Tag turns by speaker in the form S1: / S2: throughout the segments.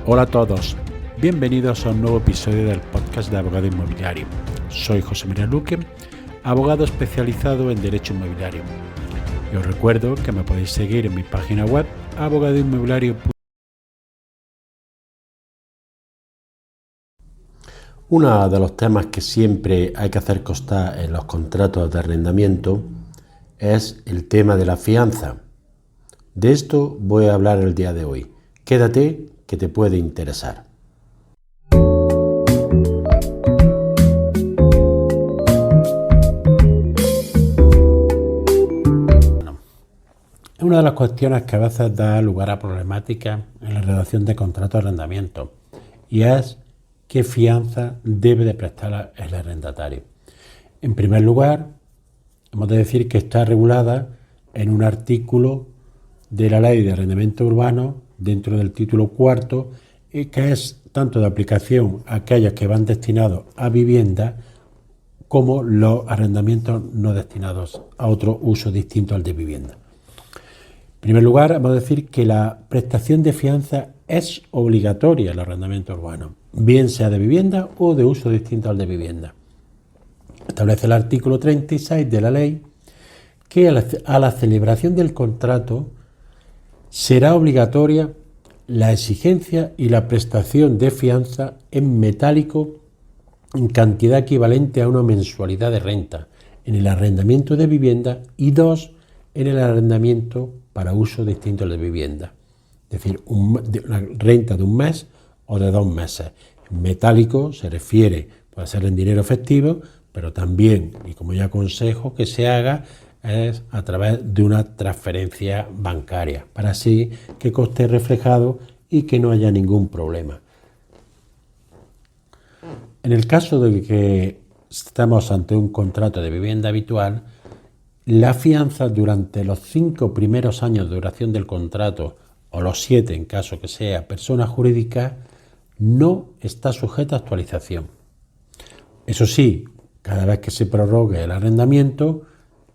S1: Hola a todos, bienvenidos a un nuevo episodio del podcast de Abogado Inmobiliario. Soy José María Luque, abogado especializado en Derecho Inmobiliario. Y os recuerdo que me podéis seguir en mi página web abogadoinmobiliario.com.
S2: Uno de los temas que siempre hay que hacer constar en los contratos de arrendamiento es el tema de la fianza. De esto voy a hablar el día de hoy. Quédate, que te puede interesar. Es una de las cuestiones que a veces da lugar a problemáticas en la redacción de contratos de arrendamiento, y es qué fianza debe de prestar el arrendatario. En primer lugar, hemos de decir que está regulada en un artículo de la Ley de Arrendamiento Urbano, dentro del título cuarto, que es tanto de aplicación a aquellos que van destinados a vivienda como los arrendamientos no destinados a otro uso distinto al de vivienda. En primer lugar, vamos a decir que la prestación de fianza es obligatoria en el arrendamiento urbano, bien sea de vivienda o de uso distinto al de vivienda. Establece el artículo 36 de la ley que a la celebración del contrato será obligatoria la exigencia y la prestación de fianza en metálico en cantidad equivalente a una mensualidad de renta en el arrendamiento de vivienda y 2 en el arrendamiento para uso distinto al de vivienda. Es decir, una renta de un mes o de 2 meses. En metálico se refiere, puede ser en dinero efectivo, pero también, y como ya aconsejo que se haga, es a través de una transferencia bancaria, para así que conste reflejado y que no haya ningún problema. En el caso de que estamos ante un contrato de vivienda habitual, la fianza durante los 5 primeros años de duración del contrato, o los 7 en caso que sea persona jurídica, no está sujeta a actualización. Eso sí, cada vez que se prorrogue el arrendamiento,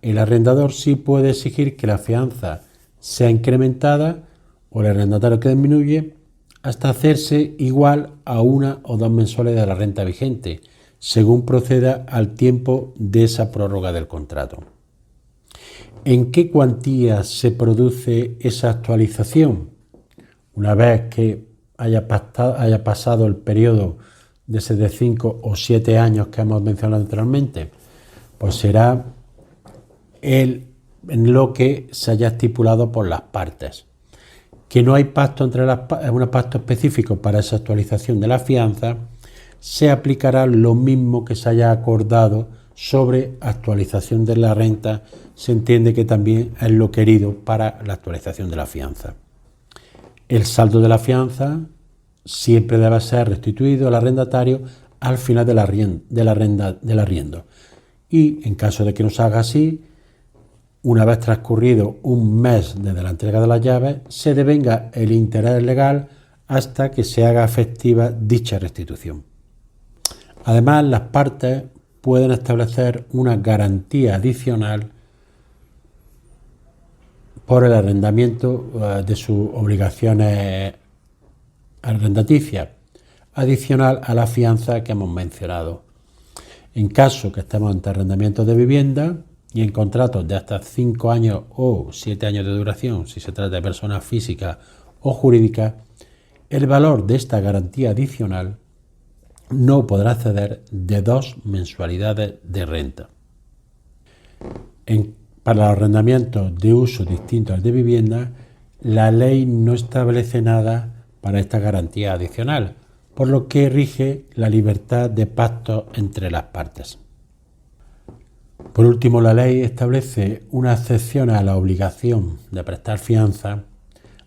S2: el arrendador sí puede exigir que la fianza sea incrementada o el arrendatario que disminuye hasta hacerse igual a 1 o 2 mensualidades de la renta vigente, según proceda al tiempo de esa prórroga del contrato. ¿En qué cuantía se produce esa actualización? Una vez que haya pasado el periodo de 5 o 7 años que hemos mencionado anteriormente, pues será en lo que se haya estipulado por las partes. Que no hay pacto entre un pacto específico para esa actualización de la fianza, se aplicará lo mismo que se haya acordado sobre actualización de la renta. Se entiende que también es lo querido para la actualización de la fianza. El saldo de la fianza siempre debe ser restituido al arrendatario al final del arriendo. Y en caso de que no se haga así, una vez transcurrido un mes desde la entrega de las llaves, se devenga el interés legal hasta que se haga efectiva dicha restitución. Además, las partes pueden establecer una garantía adicional por el arrendamiento de sus obligaciones arrendaticias, adicional a la fianza que hemos mencionado. En caso que estemos ante arrendamientos de vivienda y en contratos de hasta 5 años o 7 años de duración, si se trata de personas físicas o jurídicas, el valor de esta garantía adicional no podrá exceder de 2 mensualidades de renta. Para los arrendamientos de uso distinto al de vivienda, la ley no establece nada para esta garantía adicional, por lo que rige la libertad de pacto entre las partes. Por último, la ley establece una excepción a la obligación de prestar fianza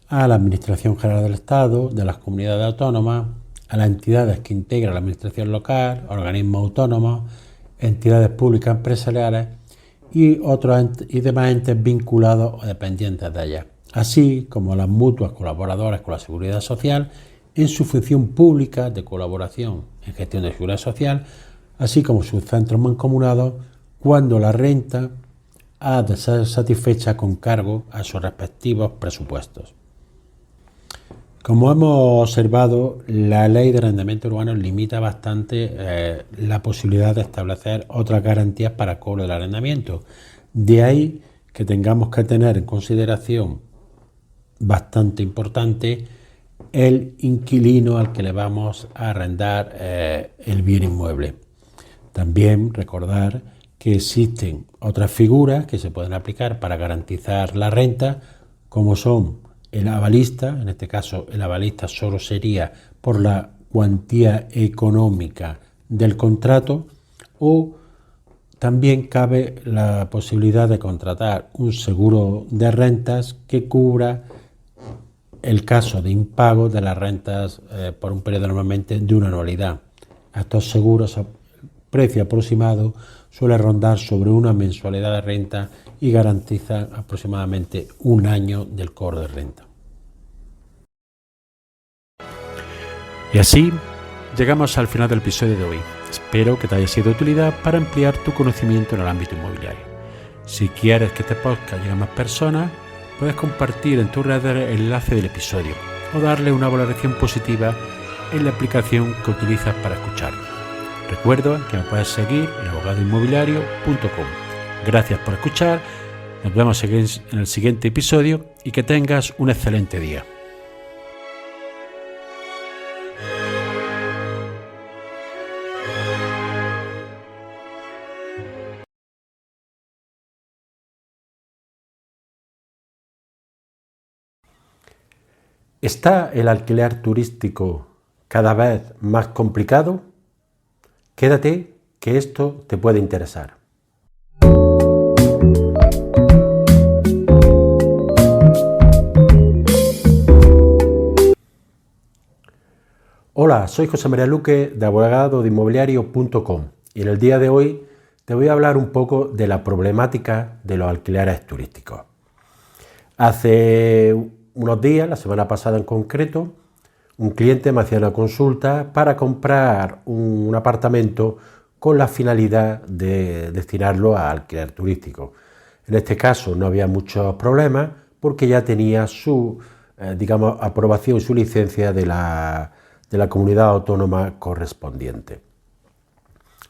S2: a la Administración General del Estado, de las comunidades autónomas, a las entidades que integran la administración local, organismos autónomos, entidades públicas empresariales y demás entes vinculados o dependientes de ellas, así como a las mutuas colaboradoras con la Seguridad Social en su función pública de colaboración en gestión de seguridad social, así como sus centros mancomunados cuando la renta ha de ser satisfecha con cargo a sus respectivos presupuestos. Como hemos observado, la ley de arrendamiento urbano limita bastante la posibilidad de establecer otras garantías para cobro del arrendamiento. De ahí que tengamos que tener en consideración bastante importante el inquilino al que le vamos a arrendar el bien inmueble. También recordar que existen otras figuras que se pueden aplicar para garantizar la renta, como son el avalista. En este caso, el avalista solo sería por la cuantía económica del contrato, o también cabe la posibilidad de contratar un seguro de rentas que cubra el caso de impago de las rentas por un periodo normalmente de una anualidad. Estos seguros, precio aproximado, suele rondar sobre una mensualidad de renta y garantizan aproximadamente un año del cobro de renta.
S1: Y así llegamos al final del episodio de hoy. Espero que te haya sido de utilidad para ampliar tu conocimiento en el ámbito inmobiliario. Si quieres que este podcast llegue a más personas, puedes compartir en tus redes el enlace del episodio o darle una valoración positiva en la aplicación que utilizas para escucharlo. Recuerda que me puedes seguir en abogadoinmobiliario.com. Gracias por escuchar, nos vemos en el siguiente episodio y que tengas un excelente día.
S2: ¿Está el alquiler turístico cada vez más complicado? Quédate, que esto te puede interesar. Hola, soy José María Luque de abogadoinmobiliario.com y en el día de hoy te voy a hablar un poco de la problemática de los alquileres turísticos. Hace unos días, la semana pasada en concreto, un cliente me hacía una consulta para comprar un apartamento con la finalidad de destinarlo a alquiler turístico. En este caso no había muchos problemas porque ya tenía su aprobación y su licencia de la comunidad autónoma correspondiente.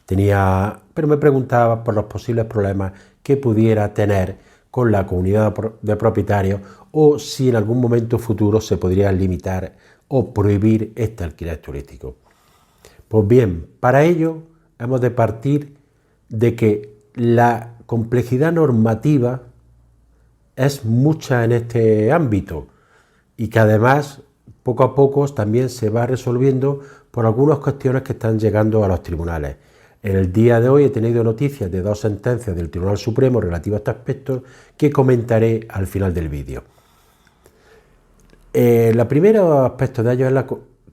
S2: Pero me preguntaba por los posibles problemas que pudiera tener con la comunidad de propietarios o si en algún momento futuro se podría limitar o prohibir este alquiler turístico. Pues bien, para ello hemos de partir de que la complejidad normativa es mucha en este ámbito y que además poco a poco también se va resolviendo por algunas cuestiones que están llegando a los tribunales. En el día de hoy he tenido noticias de 2 sentencias del Tribunal Supremo relativas a este aspecto que comentaré al final del vídeo. El primer aspecto de ello es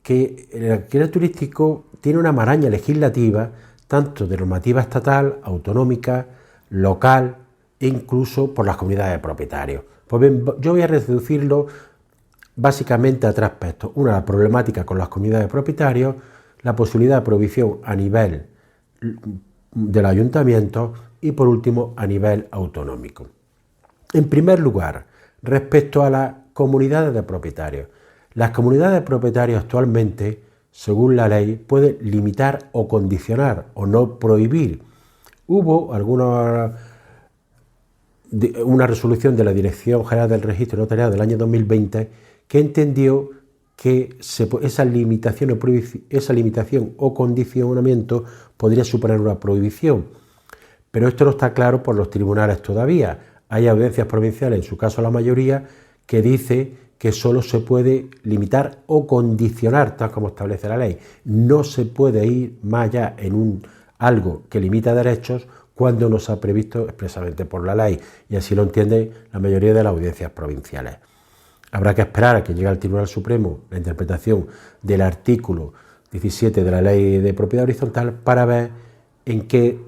S2: que el alquiler turístico tiene una maraña legislativa, tanto de normativa estatal, autonómica, local e incluso por las comunidades de propietarios. Pues bien, yo voy a reducirlo básicamente a 3 aspectos. Una, la problemática con las comunidades de propietarios, la posibilidad de prohibición a nivel del ayuntamiento y por último a nivel autonómico. En primer lugar, respecto a las comunidades de propietarios. Las comunidades de propietarios actualmente, según la ley, pueden limitar o condicionar o no prohibir. Hubo una resolución de la Dirección General del Registro Notarial del año 2020 que entendió que esa limitación o condicionamiento podría suponer una prohibición. Pero esto no está claro por los tribunales todavía. Hay audiencias provinciales, en su caso la mayoría, que dice que solo se puede limitar o condicionar, tal como establece la ley. No se puede ir más allá en algo que limita derechos cuando no se ha previsto expresamente por la ley, y así lo entiende la mayoría de las audiencias provinciales. Habrá que esperar a que llegue al Tribunal Supremo la interpretación del artículo 17 de la Ley de Propiedad Horizontal para ver en qué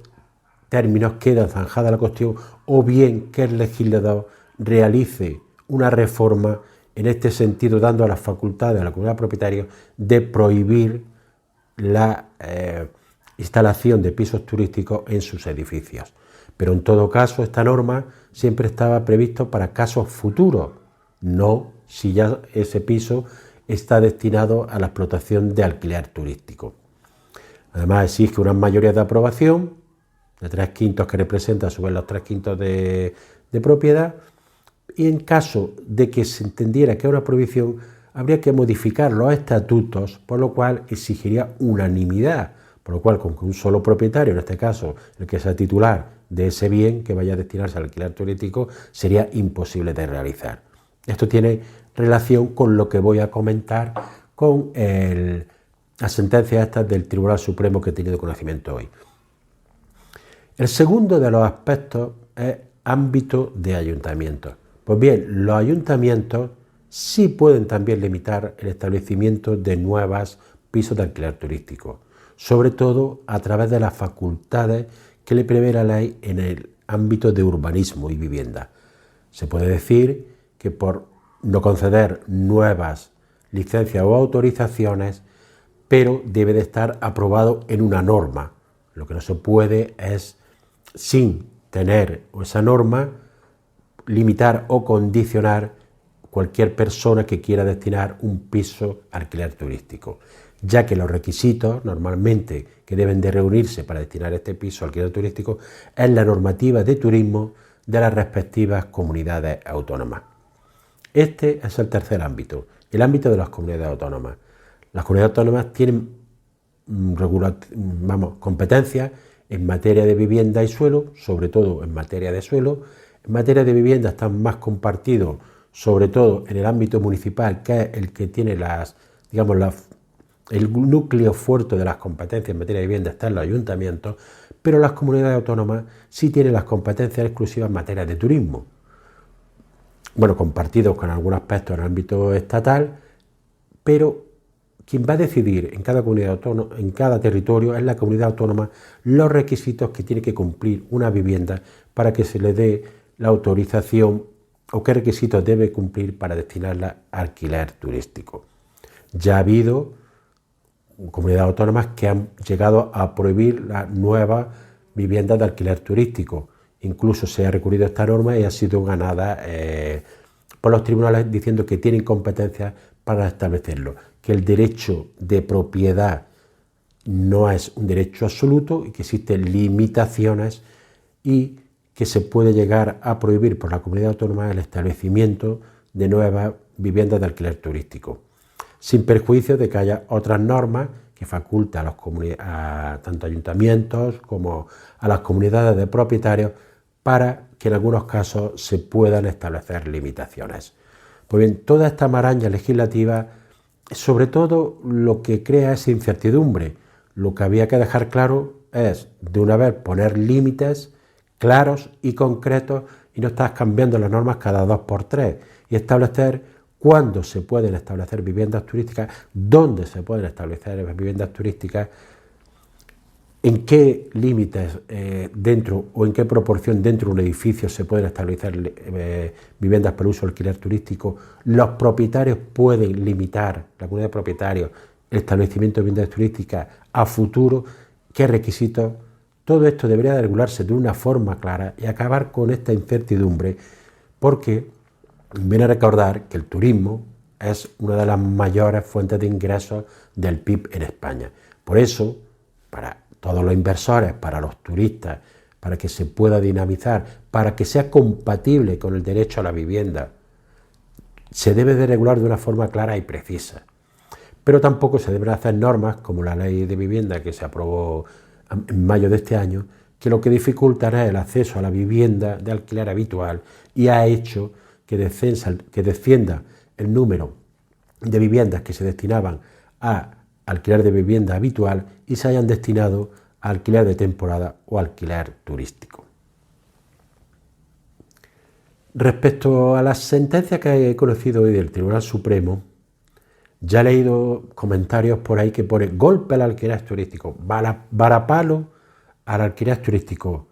S2: términos queda zanjada la cuestión o bien que el legislador realice una reforma en este sentido, dando a las facultades de la comunidad de propietarios de prohibir la instalación de pisos turísticos en sus edificios. Pero en todo caso, esta norma siempre estaba previsto para casos futuros, no si ya ese piso está destinado a la explotación de alquiler turístico. Además exige una mayoría de aprobación de 3/5 que representa a su vez los 3/5 de propiedad, y en caso de que se entendiera que es una prohibición habría que modificar los estatutos, por lo cual exigiría unanimidad, por lo cual con que un solo propietario, en este caso el que sea titular de ese bien que vaya a destinarse al alquiler turístico, sería imposible de realizar. Esto tiene relación con lo que voy a comentar con las sentencias estas del Tribunal Supremo que he tenido conocimiento hoy. El segundo de los aspectos es ámbito de ayuntamientos. Pues bien, los ayuntamientos sí pueden también limitar el establecimiento de nuevos pisos de alquiler turístico, sobre todo a través de las facultades que le prevé la ley en el ámbito de urbanismo y vivienda. Se puede decir que por no conceder nuevas licencias o autorizaciones, pero debe de estar aprobado en una norma. Lo que no se puede es, sin tener esa norma, limitar o condicionar cualquier persona que quiera destinar un piso a alquiler turístico, ya que los requisitos normalmente que deben de reunirse para destinar este piso a alquiler turístico es la normativa de turismo de las respectivas comunidades autónomas. Este es el tercer ámbito, el ámbito de las comunidades autónomas. Las comunidades autónomas tienen competencias en materia de vivienda y suelo, sobre todo en materia de suelo. En materia de vivienda están más compartidos, sobre todo en el ámbito municipal, que es el que tiene el núcleo fuerte de las competencias en materia de vivienda está en los ayuntamientos, pero las comunidades autónomas sí tienen las competencias exclusivas en materia de turismo. Bueno, compartidos con algunos aspectos en el ámbito estatal, pero quien va a decidir en cada comunidad autónoma, en cada territorio, es la comunidad autónoma los requisitos que tiene que cumplir una vivienda para que se le dé la autorización o qué requisitos debe cumplir para destinarla a alquiler turístico. Ya ha habido comunidades autónomas que han llegado a prohibir las nuevas viviendas de alquiler turístico. Incluso se ha recurrido a esta norma y ha sido ganada por los tribunales diciendo que tienen competencias para establecerlo, que el derecho de propiedad no es un derecho absoluto y que existen limitaciones y que se puede llegar a prohibir por la comunidad autónoma el establecimiento de nuevas viviendas de alquiler turístico, sin perjuicio de que haya otras normas que facultan a tanto ayuntamientos como a las comunidades de propietarios para que en algunos casos se puedan establecer limitaciones. Pues bien, toda esta maraña legislativa, sobre todo lo que crea es incertidumbre. Lo que había que dejar claro es, de una vez, poner límites claros y concretos y no estar cambiando las normas cada 2 por 3 y establecer cuándo se pueden establecer viviendas turísticas, dónde se pueden establecer viviendas turísticas, en qué límites dentro o en qué proporción dentro de un edificio se pueden establecer viviendas para uso alquiler turístico. Los propietarios pueden limitar, la comunidad de propietarios, el establecimiento de viviendas turísticas a futuro, qué requisitos. Todo esto debería de regularse de una forma clara y acabar con esta incertidumbre, porque viene a recordar que el turismo es una de las mayores fuentes de ingresos del PIB en España. Por eso, para todos los inversores, para los turistas, para que se pueda dinamizar, para que sea compatible con el derecho a la vivienda, se debe de regular de una forma clara y precisa. Pero tampoco se deben hacer normas como la ley de vivienda que se aprobó en mayo de este año, que lo que dificultan es el acceso a la vivienda de alquiler habitual y ha hecho que descienda el número de viviendas que se destinaban a alquiler de vivienda habitual y se hayan destinado a alquiler de temporada o alquiler turístico. Respecto a las sentencias que he conocido hoy del Tribunal Supremo, ya he leído comentarios por ahí que pone golpe al alquiler turístico, varapalo al alquiler turístico.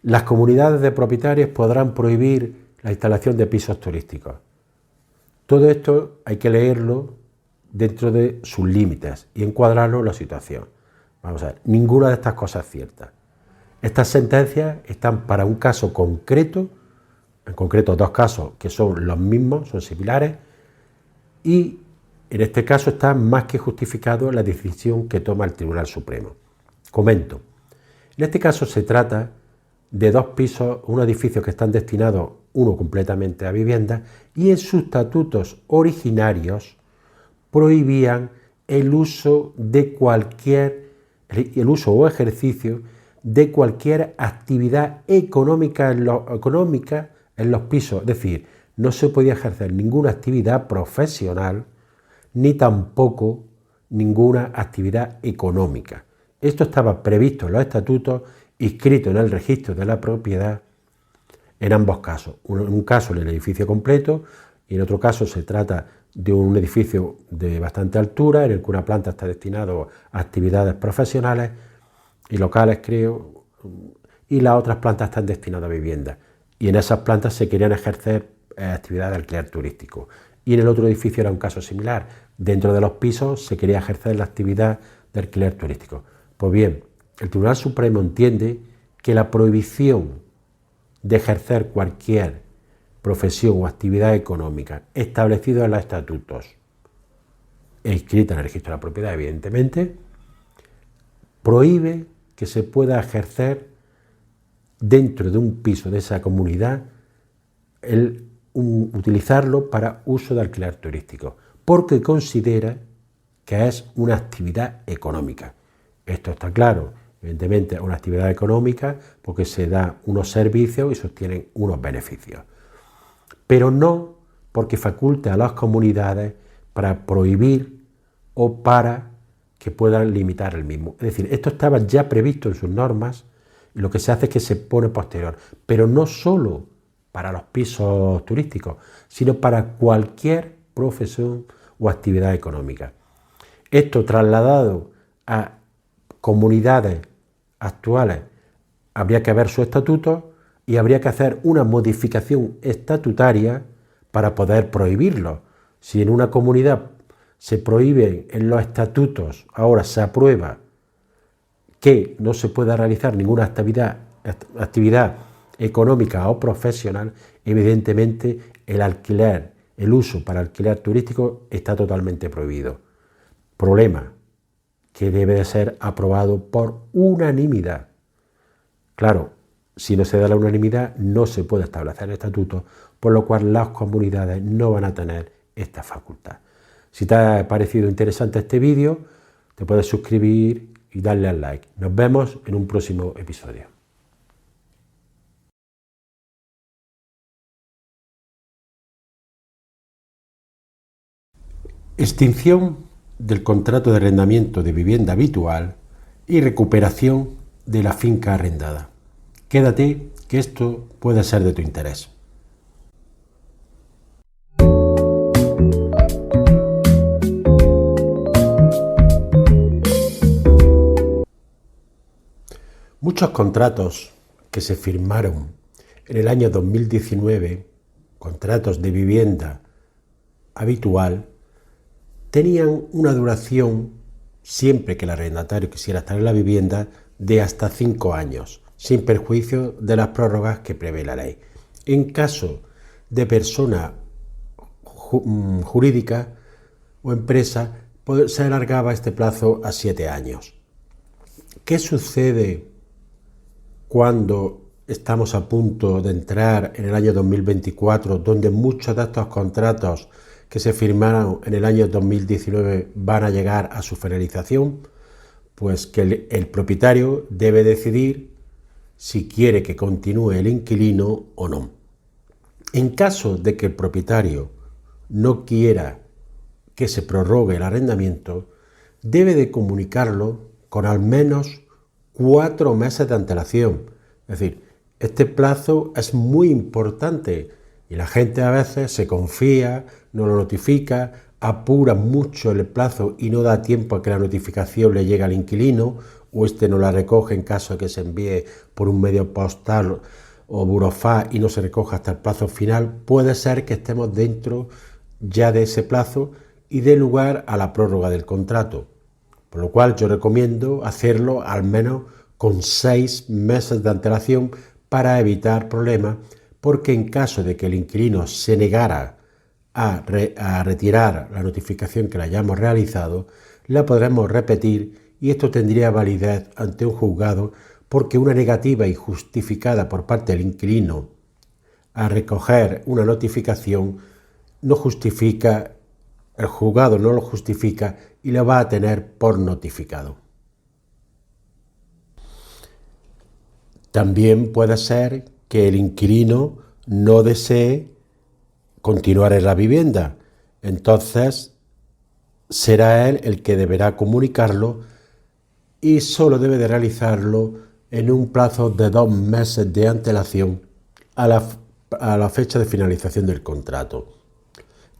S2: Las comunidades de propietarios podrán prohibir la instalación de pisos turísticos. Todo esto hay que leerlo dentro de sus límites y encuadrarlo en la situación. Vamos a ver, ninguna de estas cosas es cierta. Estas sentencias están para un caso concreto, en concreto 2 casos que son los mismos, son similares, y En este caso está más que justificado la decisión que toma el Tribunal Supremo. Comento. En este caso se trata de 2 pisos, un edificio que están destinados uno completamente a vivienda y en sus estatutos originarios prohibían el uso o ejercicio de cualquier actividad económica en los pisos. Es decir, no se podía ejercer ninguna actividad profesional ni tampoco ninguna actividad económica. Esto estaba previsto en los estatutos, inscrito en el registro de la propiedad en ambos casos. En un caso en el edificio completo y en otro caso se trata de un edificio de bastante altura en el que una planta está destinada a actividades profesionales y locales, creo, y las otras plantas están destinadas a viviendas. Y en esas plantas se querían ejercer actividades de alquiler turístico. Y en el otro edificio era un caso similar. Dentro de los pisos se quería ejercer la actividad de alquiler turístico. Pues bien, el Tribunal Supremo entiende que la prohibición de ejercer cualquier profesión o actividad económica establecida en los estatutos e inscrita en el registro de la propiedad, evidentemente, prohíbe que se pueda ejercer dentro de un piso de esa comunidad utilizarlo para uso de alquiler turístico, porque considera que es una actividad económica. Esto está claro, evidentemente es una actividad económica porque se da unos servicios y se obtienen unos beneficios, pero no porque faculte a las comunidades para prohibir o para que puedan limitar el mismo. Es decir, esto estaba ya previsto en sus normas y lo que se hace es que se pone posterior, pero no solo para los pisos turísticos, sino para cualquier profesión o actividad económica. Esto trasladado a comunidades actuales, habría que ver su estatuto y habría que hacer una modificación estatutaria para poder prohibirlo. Si en una comunidad se prohíbe en los estatutos, ahora se aprueba que no se pueda realizar ninguna actividad económica o profesional, evidentemente el uso para alquiler turístico está totalmente prohibido. Problema que debe de ser aprobado por unanimidad. Claro, si no se da la unanimidad no se puede establecer el estatuto, por lo cual las comunidades no van a tener esta facultad. Si te ha parecido interesante este vídeo, te puedes suscribir y darle al like. Nos vemos en un próximo episodio. Extinción del contrato de arrendamiento de vivienda habitual y recuperación de la finca arrendada. Quédate, que esto puede ser de tu interés. Muchos contratos que se firmaron en el año 2019, contratos de vivienda habitual, tenían una duración, siempre que el arrendatario quisiera estar en la vivienda, de hasta 5 años, sin perjuicio de las prórrogas que prevé la ley. En caso de persona jurídica o empresa, se alargaba este plazo a 7 años. ¿Qué sucede cuando estamos a punto de entrar en el año 2024, donde muchos de estos contratos que se firmaron en el año 2019 van a llegar a su finalización? Pues que el propietario debe decidir si quiere que continúe el inquilino o no. En caso de que el propietario no quiera que se prorrogue el arrendamiento, debe de comunicarlo con al menos 4 meses de antelación. Es decir, este plazo es muy importante y la gente a veces se confía, no lo notifica, apura mucho el plazo y no da tiempo a que la notificación le llegue al inquilino o este no la recoge en caso de que se envíe por un medio postal o burofax y no se recoja hasta el plazo final. Puede ser que estemos dentro ya de ese plazo y dé lugar a la prórroga del contrato, por lo cual yo recomiendo hacerlo al menos con 6 meses de antelación para evitar problemas, porque en caso de que el inquilino se negara a retirar la notificación que le hayamos realizado, la podremos repetir y esto tendría validez ante un juzgado porque una negativa injustificada por parte del inquilino a recoger una notificación no justifica, el juzgado no lo justifica y lo va a tener por notificado. También puede ser que el inquilino no desee continuar en la vivienda, entonces será él el que deberá comunicarlo y solo debe de realizarlo en un plazo de 2 meses de antelación a la fecha de finalización del contrato.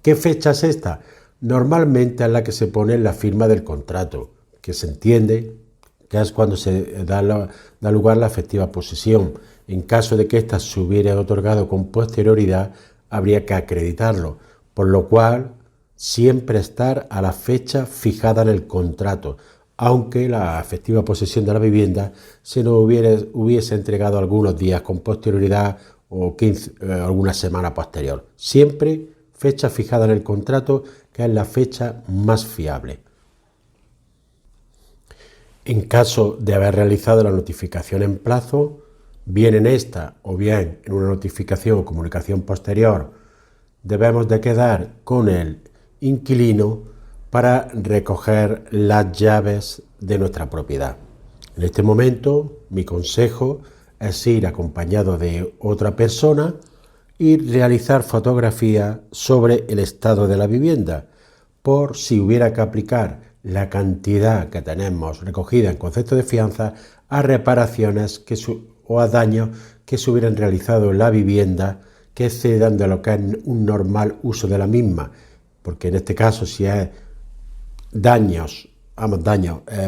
S2: ¿Qué fecha es esta? Normalmente es la que se pone en la firma del contrato, que se entiende que es cuando se da lugar a la efectiva posesión. En caso de que ésta se hubiera otorgado con posterioridad, habría que acreditarlo, por lo cual siempre estar a la fecha fijada en el contrato, aunque la efectiva posesión de la vivienda se nos hubiese entregado algunos días con posterioridad o alguna semana posterior. Siempre fecha fijada en el contrato, que es la fecha más fiable. En caso de haber realizado la notificación en plazo, bien en esta o bien en una notificación o comunicación posterior, debemos de quedar con el inquilino para recoger las llaves de nuestra propiedad. En este momento, mi consejo es ir acompañado de otra persona y realizar fotografías sobre el estado de la vivienda, por si hubiera que aplicar la cantidad que tenemos recogida en concepto de fianza a reparaciones o a daños que se hubieran realizado en la vivienda que excedan de lo que es un normal uso de la misma, porque en este caso si es daños,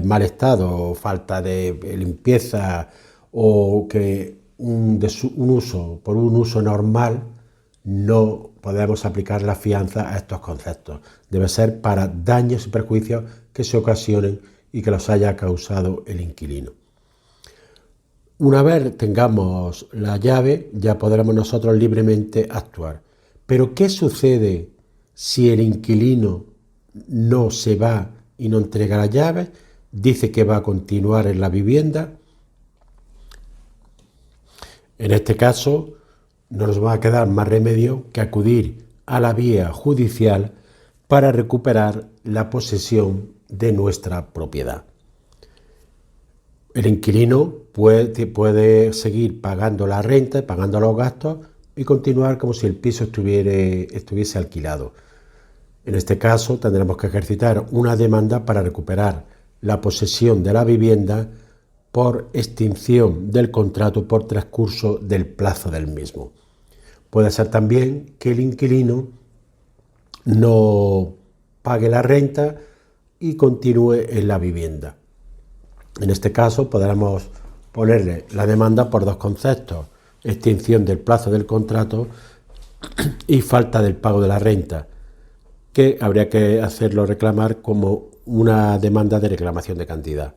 S2: mal estado, falta de limpieza o que un uso normal, no podemos aplicar la fianza a estos conceptos. Debe ser para daños y perjuicios que se ocasionen y que los haya causado el inquilino. Una vez tengamos la llave, ya podremos nosotros libremente actuar. Pero ¿qué sucede si el inquilino no se va y no entrega la llave? Dice que va a continuar en la vivienda. En este caso, no nos va a quedar más remedio que acudir a la vía judicial para recuperar la posesión de nuestra propiedad. El inquilino puede seguir pagando la renta, pagando los gastos y continuar como si el piso estuviese alquilado. En este caso tendremos que ejercitar una demanda para recuperar la posesión de la vivienda por extinción del contrato por transcurso del plazo del mismo. Puede ser también que el inquilino no pague la renta y continúe en la vivienda. En este caso podremos ponerle la demanda por dos conceptos: extinción del plazo del contrato y falta del pago de la renta, que habría que hacerlo reclamar como una demanda de reclamación de cantidad.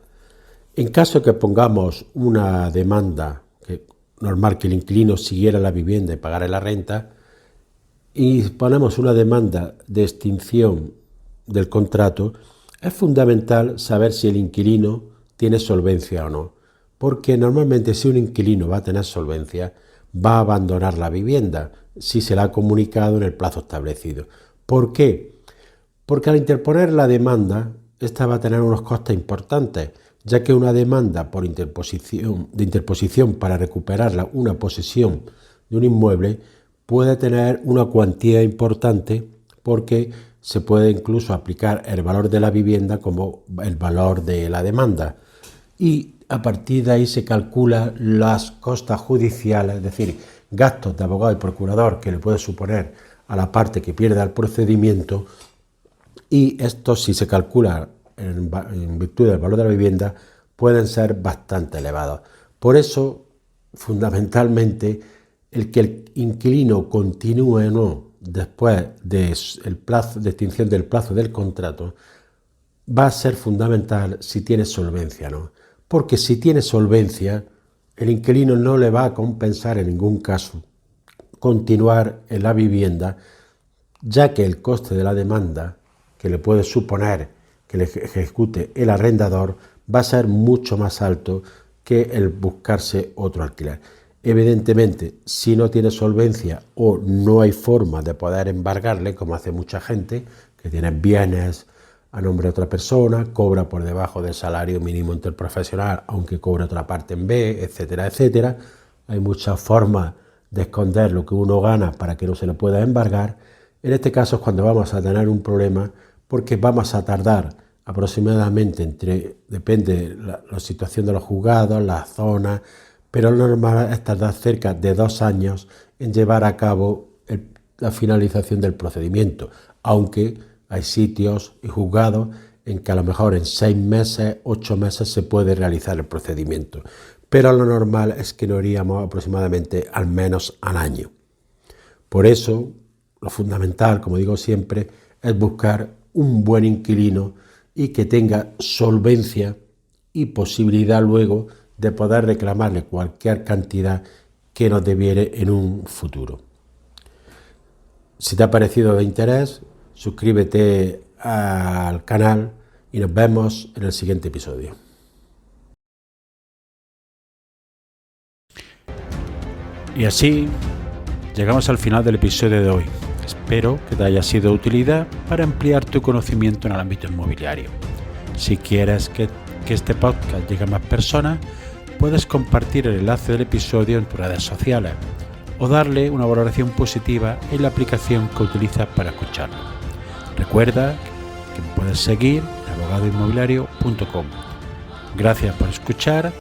S2: En caso que pongamos una demanda normal, que el inquilino siguiera la vivienda y pagara la renta, y ponemos una demanda de extinción del contrato, es fundamental saber si el inquilino tiene solvencia o no, porque normalmente si un inquilino va a tener solvencia, va a abandonar la vivienda si se la ha comunicado en el plazo establecido. ¿Por qué? Porque al interponer la demanda, esta va a tener unos costes importantes, ya que una demanda de interposición para recuperar una posesión de un inmueble puede tener una cuantía importante, porque se puede incluso aplicar el valor de la vivienda como el valor de la demanda. Y a partir de ahí se calculan las costas judiciales, es decir, gastos de abogado y procurador que le puede suponer a la parte que pierda el procedimiento, y esto, si se calcula en virtud del valor de la vivienda, pueden ser bastante elevados. Por eso, fundamentalmente, el que el inquilino continúe o no después del plazo de extinción del plazo del contrato va a ser fundamental si tiene solvencia o no. Porque si tiene solvencia, el inquilino no le va a compensar en ningún caso continuar en la vivienda, ya que el coste de la demanda que le puede suponer que le ejecute el arrendador va a ser mucho más alto que el buscarse otro alquiler. Evidentemente, si no tiene solvencia o no hay forma de poder embargarle, como hace mucha gente, que tiene bienes a nombre de otra persona, cobra por debajo del salario mínimo interprofesional, aunque cobre otra parte en B, etcétera, etcétera. Hay muchas formas de esconder lo que uno gana para que no se le pueda embargar. En este caso es cuando vamos a tener un problema, porque vamos a tardar aproximadamente depende la situación de los juzgados, la zona, pero lo normal es tardar cerca de 2 años en llevar a cabo la finalización del procedimiento, aunque hay sitios y juzgados en que a lo mejor en 6 meses, 8 meses se puede realizar el procedimiento, pero lo normal es que lo haríamos aproximadamente al menos al año. Por eso, lo fundamental, como digo siempre, es buscar un buen inquilino y que tenga solvencia y posibilidad luego de poder reclamarle cualquier cantidad que nos debiere en un futuro. Si te ha parecido de interés, suscríbete al canal y nos vemos en el siguiente episodio.
S1: Y así llegamos al final del episodio de hoy. Espero que te haya sido de utilidad para ampliar tu conocimiento en el ámbito inmobiliario. Si quieres que este podcast llegue a más personas, puedes compartir el enlace del episodio en tus redes sociales o darle una valoración positiva en la aplicación que utilizas para escucharlo. Recuerda que me puedes seguir en abogadoinmobiliario.com. Gracias por escuchar,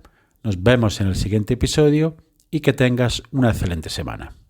S1: nos vemos en el siguiente episodio y que tengas una excelente semana.